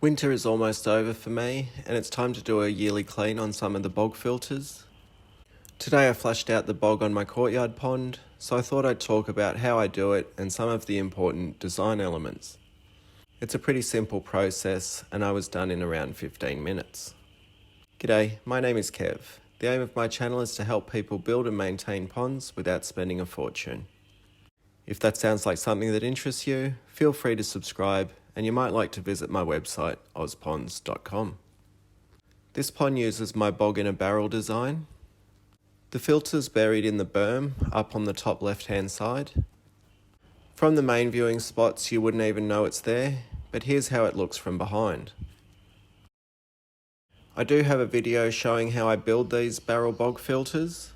Winter is almost over for me, and it's time to do a yearly clean on some of the bog filters. Today I flushed out the bog on my courtyard pond, so I thought I'd talk about how I do it and some of the important design elements. It's a pretty simple process, and I was done in around 15 minutes. G'day, my name is Kev. The aim of my channel is to help people build and maintain ponds without spending a fortune. If that sounds like something that interests you, feel free to subscribe, and you might like to visit my website, ozponds.com. This pond uses my bog in a barrel design. The filter's buried in the berm, up on the top left-hand side. From the main viewing spots, you wouldn't even know it's there, but here's how it looks from behind. I do have a video showing how I build these barrel bog filters.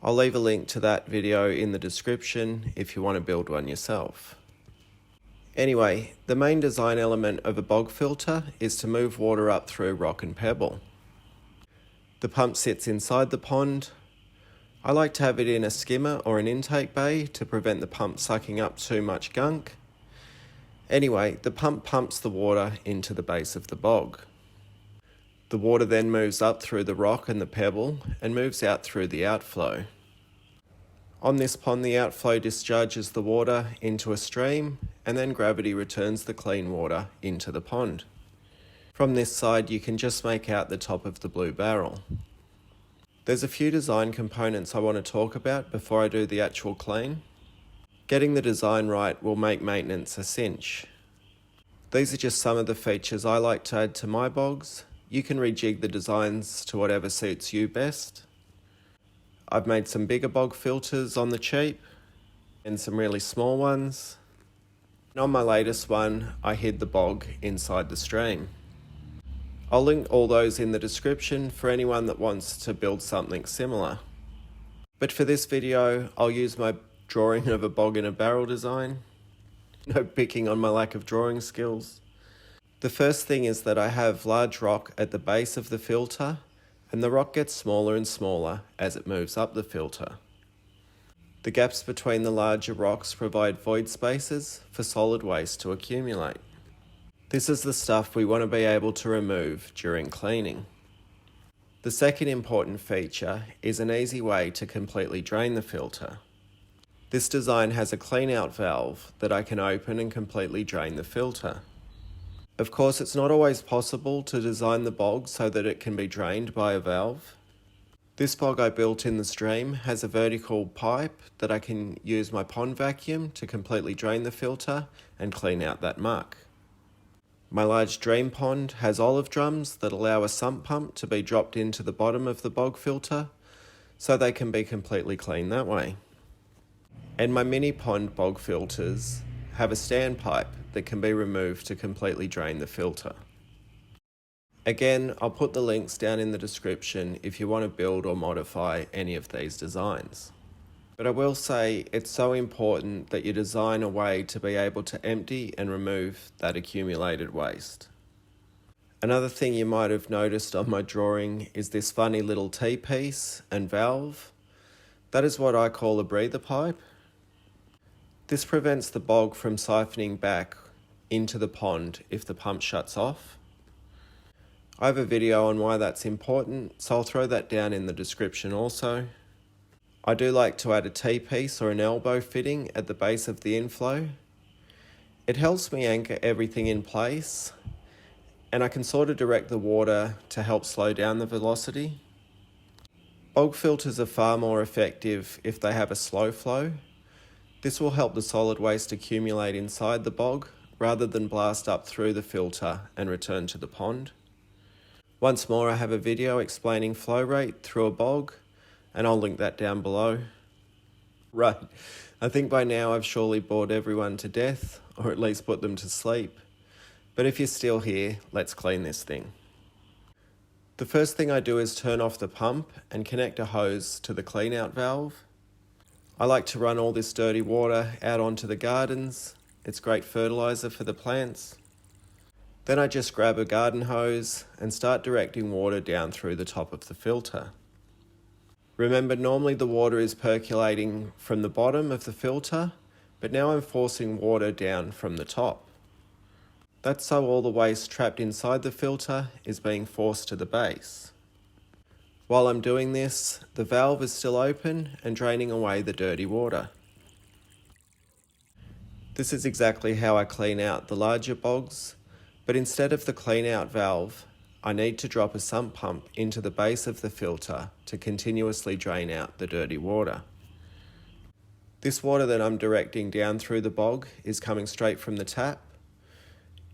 I'll leave a link to that video in the description if you want to build one yourself. Anyway, the main design element of a bog filter is to move water up through rock and pebble. The pump sits inside the pond. I like to have it in a skimmer or an intake bay to prevent the pump sucking up too much gunk. Anyway, the pump pumps the water into the base of the bog. The water then moves up through the rock and the pebble and moves out through the outflow. On this pond, the outflow discharges the water into a stream, and then gravity returns the clean water into the pond. From this side, you can just make out the top of the blue barrel. There's a few design components I want to talk about before I do the actual clean. Getting the design right will make maintenance a cinch. These are just some of the features I like to add to my bogs. You can rejig the designs to whatever suits you best. I've made some bigger bog filters on the cheap and some really small ones. And on my latest one, I hid the bog inside the stream. I'll link all those in the description for anyone that wants to build something similar. But for this video, I'll use my drawing of a bog in a barrel design. No picking on my lack of drawing skills. The first thing is that I have large rock at the base of the filter, and the rock gets smaller and smaller as it moves up the filter. The gaps between the larger rocks provide void spaces for solid waste to accumulate. This is the stuff we want to be able to remove during cleaning. The second important feature is an easy way to completely drain the filter. This design has a clean out valve that I can open and completely drain the filter. Of course, it's not always possible to design the bog so that it can be drained by a valve. This bog I built in the stream has a vertical pipe that I can use my pond vacuum to completely drain the filter and clean out that muck. My large dream pond has olive drums that allow a sump pump to be dropped into the bottom of the bog filter so they can be completely clean that way. And my mini pond bog filters have a standpipe that can be removed to completely drain the filter. Again, I'll put the links down in the description if you want to build or modify any of these designs. But I will say it's so important that you design a way to be able to empty and remove that accumulated waste. Another thing you might have noticed on my drawing is this funny little T-piece and valve. That is what I call a breather pipe. This prevents the bog from siphoning back into the pond if the pump shuts off. I have a video on why that's important, so I'll throw that down in the description also. I do like to add a T-piece or an elbow fitting at the base of the inflow. It helps me anchor everything in place, and I can sort of direct the water to help slow down the velocity. Bog filters are far more effective if they have a slow flow. This will help the solid waste accumulate inside the bog rather than blast up through the filter and return to the pond. Once more, I have a video explaining flow rate through a bog, and I'll link that down below. Right, I think by now I've surely bored everyone to death, or at least put them to sleep. But if you're still here, let's clean this thing. The first thing I do is turn off the pump and connect a hose to the clean out valve. I like to run all this dirty water out onto the gardens. It's great fertilizer for the plants. Then I just grab a garden hose and start directing water down through the top of the filter. Remember, normally the water is percolating from the bottom of the filter, but now I'm forcing water down from the top. That's so all the waste trapped inside the filter is being forced to the base. While I'm doing this, the valve is still open and draining away the dirty water. This is exactly how I clean out the larger bogs, but instead of the clean out valve, I need to drop a sump pump into the base of the filter to continuously drain out the dirty water. This water that I'm directing down through the bog is coming straight from the tap.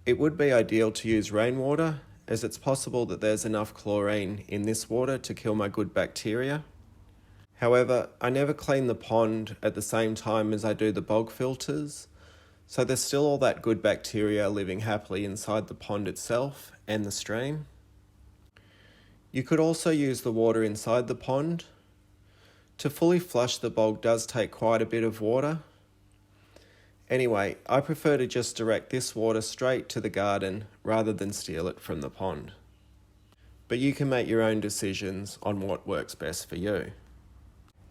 It would be ideal to use rainwater, as it's possible that there's enough chlorine in this water to kill my good bacteria. However, I never clean the pond at the same time as I do the bog filters, so there's still all that good bacteria living happily inside the pond itself and the stream. You could also use the water inside the pond. To fully flush the bog does take quite a bit of water. Anyway, I prefer to just direct this water straight to the garden rather than steal it from the pond. But you can make your own decisions on what works best for you.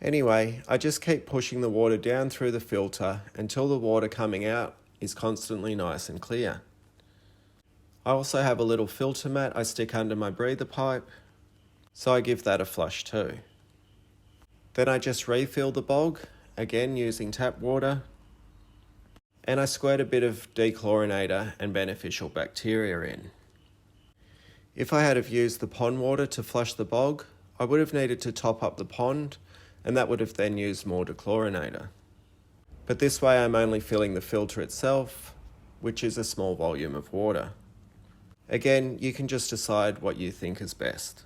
Anyway, I just keep pushing the water down through the filter until the water coming out is constantly nice and clear. I also have a little filter mat I stick under my breather pipe, so I give that a flush too. Then I just refill the bog, again using tap water, and I squirt a bit of dechlorinator and beneficial bacteria in. If I had have used the pond water to flush the bog, I would have needed to top up the pond, and that would have then used more dechlorinator. But this way I'm only filling the filter itself, which is a small volume of water. Again, you can just decide what you think is best.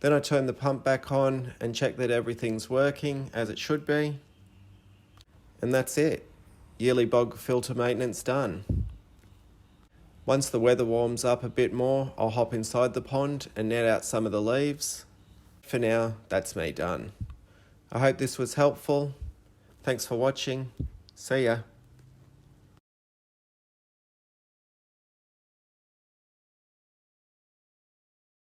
Then I turn the pump back on and check that everything's working as it should be. And that's it. Yearly bog filter maintenance done. Once the weather warms up a bit more, I'll hop inside the pond and net out some of the leaves. For now, that's me done. I hope this was helpful. Thanks for watching. See ya.